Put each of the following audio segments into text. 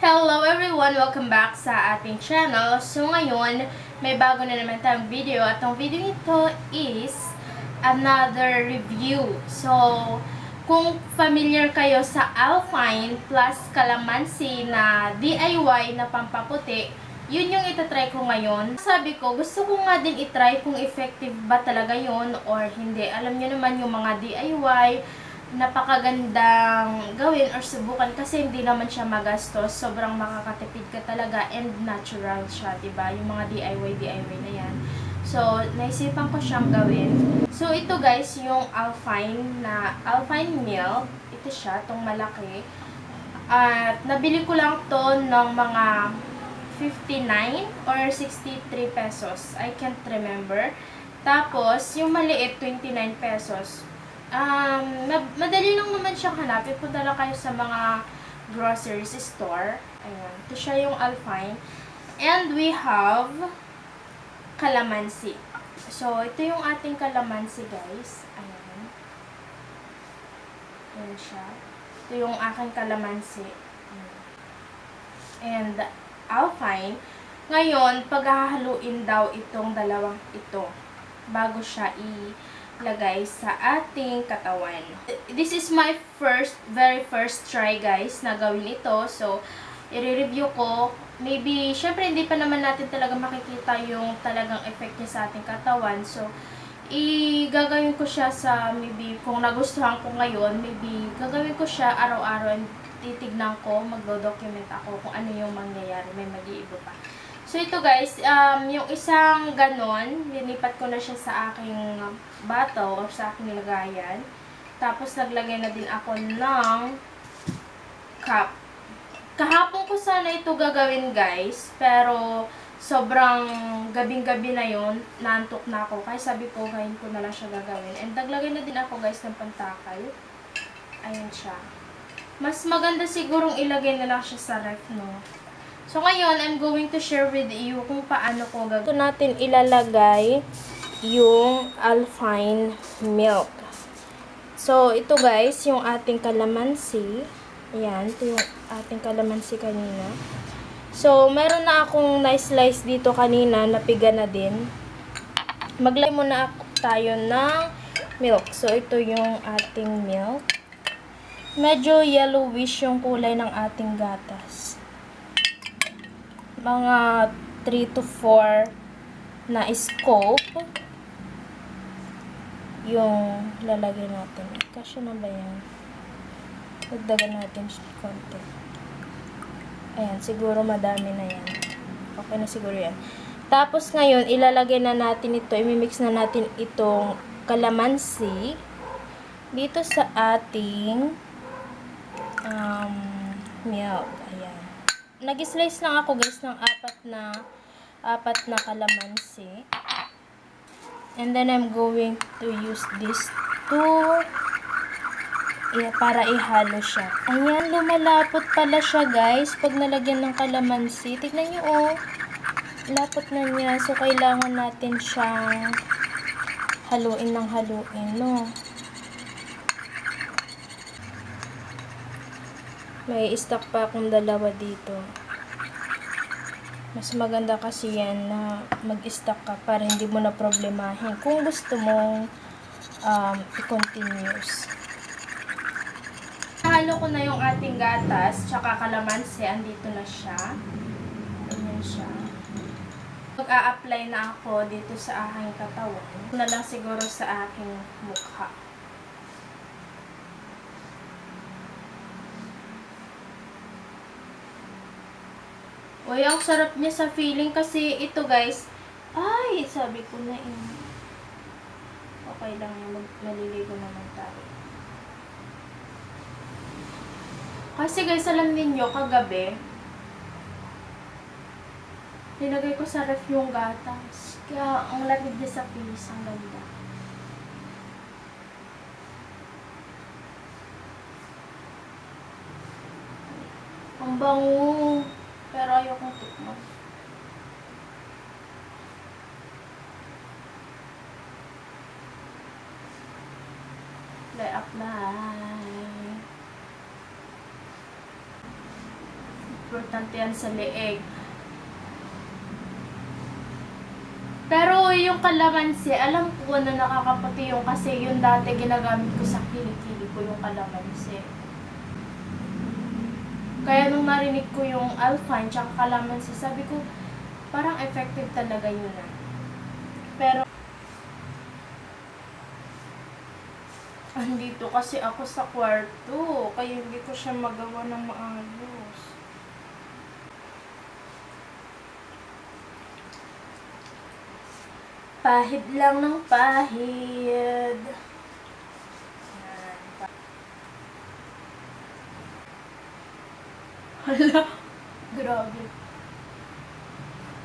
Hello everyone! Welcome back sa ating channel. So ngayon, may bago na naman tayong video. At ang video nito is another review. So, kung familiar kayo sa Alpine plus Calamansi na DIY na pampaputi, yun yung itatry ko ngayon. Sabi ko, gusto ko nga din itry kung effective ba talaga yun or hindi. Alam nyo naman yung mga DIY, napakagandang gawin or subukan kasi hindi naman siya magastos. Sobrang makakatipid ka talaga and natural siya, diba? Yung mga DIY na yan. So, naisipan ko siyang gawin. So, ito guys, yung Alpine milk. Ito siya, tong malaki. At nabili ko lang to ng mga 59 or 63 pesos. I can't remember. Tapos, yung maliit, 29 pesos. Madali lang naman siyang hanapin. Punta lang kayo sa mga groceries store. Ayan. Ito siya yung Alpine. And we have calamansi. So, ito yung ating calamansi, guys. Ayan. Ayan siya. Ito yung aking calamansi. And Alpine. Ngayon, paghahaluin daw itong dalawang ito bago siya ilagay sa ating katawan. This is my very first try guys na gawin ito. So, i-review ko. Maybe, syempre hindi pa naman natin talaga makikita yung talagang effect niya sa ating katawan. So, gagawin ko siya sa maybe kung nagustuhan ko ngayon, maybe gagawin ko siya araw-araw and titignan ko, magdo-document ako kung ano yung mangyayari. May mag-iiba pa. So, ito guys, yung isang ganon, linipat ko na siya sa aking bottle or sa aking lagayan. Tapos, naglagay na din ako ng cup. Kahapon ko sana ito gagawin guys, pero sobrang gabing-gabi na yun, naantok na ako. Kaya sabi ko, ngayon ko na lang siya gagawin. And naglagay na din ako guys ng pantakal. Ayan siya. Mas maganda sigurong ilagay na lang siya sa ref, no? So, ngayon, I'm going to share with you kung paano ko gagawin. Ito natin ilalagay yung Alpine milk. So, ito guys, yung ating calamansi. Ayan, ito yung ating calamansi kanina. So, meron na akong na-slice dito kanina, napiga na din. Maglagay muna tayo ng milk. So, ito yung ating milk. Medyo yellowish yung kulay ng ating gatas. Mga 3 to 4 na scoop yung lalagay natin. Kasya na ba yan? Dagdagan natin konti. Ayan, siguro madami na yan. Okay na siguro yan. Tapos ngayon, ilalagay na natin ito, imimix na natin itong calamansi dito sa ating milk. Ayan. Nag-slice lang ako guys ng apat na calamansi. And then I'm going to use this para ihalo siya. Ayan, lumalapot pala siya guys pag nalagyan ng calamansi. Tignan nyo oh. Lapot na niya. So, kailangan natin siyang haluin ng haluin, no? May stock pa akong dalawa dito. Mas maganda kasi yan na mag-stock ka para hindi mo na problemahin kung gusto mong i-continuous. Nahalo ko na yung ating gatas tsaka calamansi. Andito na siya. Ayan siya. Mag-a-apply na ako dito sa aking katawan. Na lang siguro sa aking mukha. Uy, ang sarap niya sa feeling kasi ito guys. Ay, sabi ko na okay lang yung maliligo naman tayo. Kasi guys, alam niyo kagabi, nilagay ko sa ref yung gatas. Kaya ang lamig niya sa face, ang ganda. Ang bango. Pero ayokong tikman. Apply. importante yan sa leeg. Pero yung kalamansi, alam ko na nakakaputi yung kasi yung dati ginagamit ko sa kilikili ko yung kalamansi. Kaya nung narinig ko yung Alpine tsaka kalamansi, sabi ko, parang effective talaga yun na. Pero, andito kasi ako sa kwarto, kaya hindi ko siya magawa ng maayos. Pahid lang ng pahid. Hala, grabe.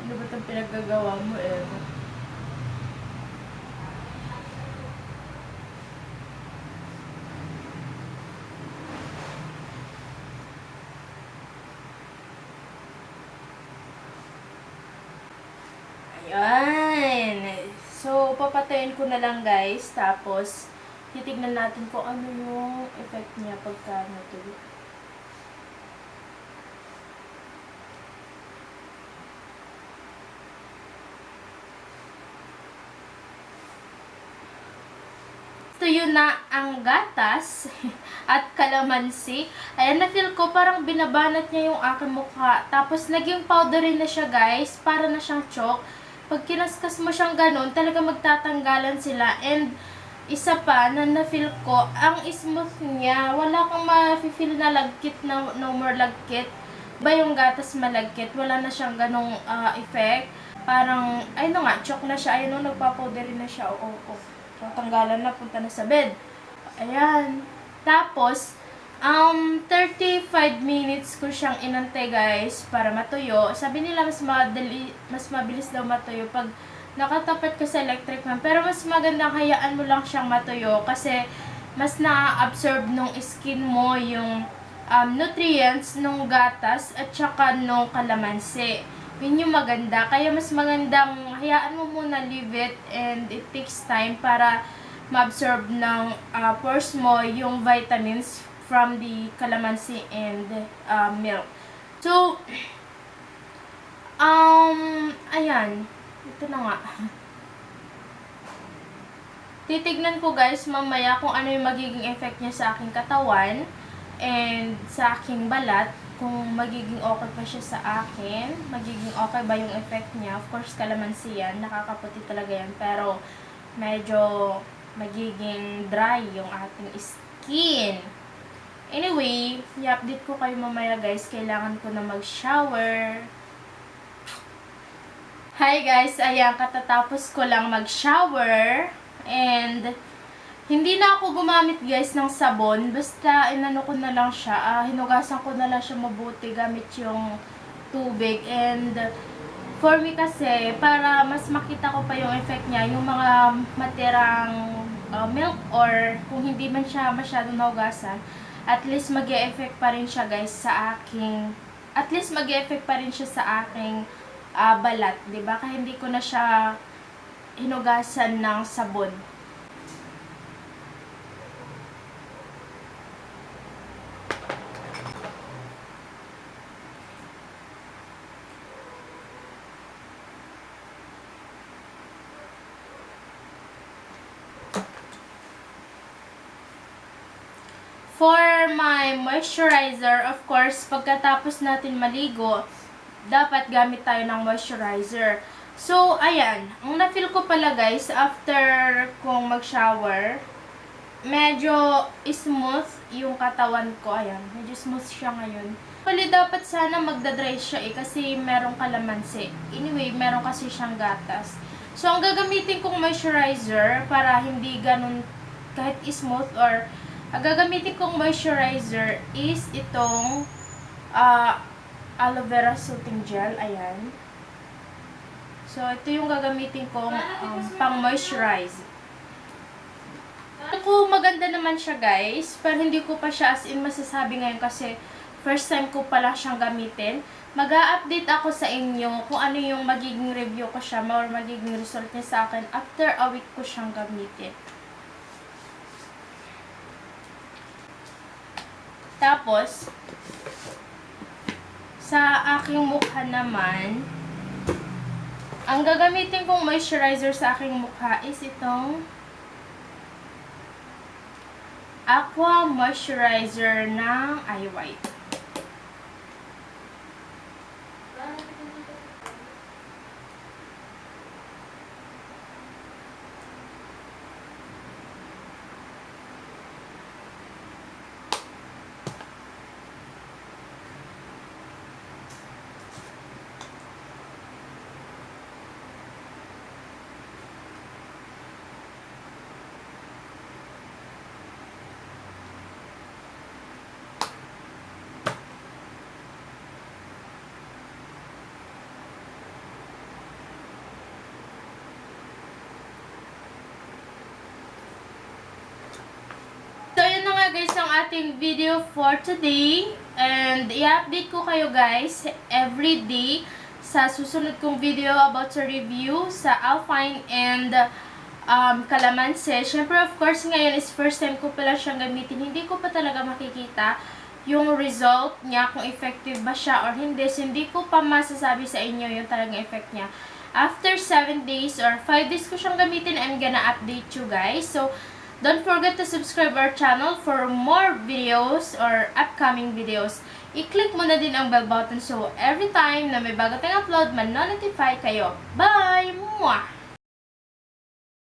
Ano ba itong pinaggagawa mo eh? Ayan. So, papatayin ko na lang guys. Tapos, titignan natin kung ano yung effect niya pagka natuloy. So, yun na ang gatas at kalamansi. Ayan, na-feel ko parang binabanat niya yung aking mukha. Tapos, naging powdery na siya, guys. Para na siyang chalk. Pag kinaskas mo siyang ganun, talaga magtatanggalan sila. And, isa pa, na na-feel ko, ang smooth niya. Wala kang ma-feel na lagkit, na no more lagkit. Ba yung gatas malagkit? Wala na siyang ganong effect. Parang, ayun nga, chalk na siya. Ayun, nagpa-powdery na siya. Oo. Tanggalan na, punta na sa bed. Ayan. Tapos, 35 minutes ko siyang inantay guys para matuyo. Sabi nila mas mabilis daw matuyo pag nakatapat ka sa electric fan. Pero mas magandang hayaan mo lang siyang matuyo kasi mas na-absorb nung skin mo yung nutrients nung gatas at saka nung kalamansi. Yun yung maganda. Kaya mas magandang hayaan mo muna, leave it, and it takes time para ma-absorb ng pores mo yung vitamins from the calamansi and milk. So, ayan. Ito na nga. Titignan ko guys mamaya kung ano yung magiging effect niya sa aking katawan and sa aking balat. Kung magiging okay pa siya sa akin, magiging okay ba yung effect niya. Of course, kalamansi yan, nakakaputi talaga yan, pero medyo magiging dry yung ating skin. Anyway, i-update ko kayo mamaya guys, kailangan ko na mag-shower. Hi guys, ayan, katatapos ko lang mag-shower, and hindi na ako gumamit guys ng sabon, basta inano ko na lang siya, hinugasan ko na lang siya mabuti gamit yung tubig. And for me kasi, para mas makita ko pa yung effect niya, yung mga matirang milk or kung hindi man siya masyadong nahugasan, at least mag-e-effect pa rin siya guys sa aking, balat, diba? Kaya hindi ko na siya hinugasan ng sabon. For my moisturizer, of course, pagkatapos natin maligo, dapat gamit tayo ng moisturizer. So, ayan. Ang na-feel ko pala guys, after kong mag-shower, medyo smooth yung katawan ko. Ayan, medyo smooth siya ngayon. Pali dapat sana magdadry siya kasi merong kalamansi. Anyway, meron kasi siyang gatas. So, ang gagamitin kong moisturizer para hindi ganun kahit smooth or ang gagamitin kong moisturizer is itong aloe vera soothing gel. Ayan. So, ito yung gagamitin kong pang-moisturize. Ako, maganda naman siya guys. Pero hindi ko pa siya as in masasabi ngayon kasi first time ko pala siyang gamitin. Mag-a-update ako sa inyo kung ano yung magiging review ko siya or magiging result niya sa akin after a week ko siyang gamitin. Tapos, Sa aking mukha naman, ang gagamitin kong moisturizer sa aking mukha is itong Aqua Moisturizer ng Eye White. So, yun na nga guys ang ating video for today. And i-update ko kayo guys every day sa susunod kong video about sa review sa Alpine and Calamansi. Siyempre, of course, ngayon is first time ko pala siyang gamitin. Hindi ko pa talaga makikita yung result niya, kung effective ba siya or hindi. So, hindi ko pa masasabi sa inyo yung talagang effect niya. After 7 days or 5 days ko siyang gamitin, I'm gonna update you guys. So, don't forget to subscribe our channel for more videos or upcoming videos. I-click mo na din ang bell button so every time na may bago tayong upload, man-notify kayo. Bye! Mwah!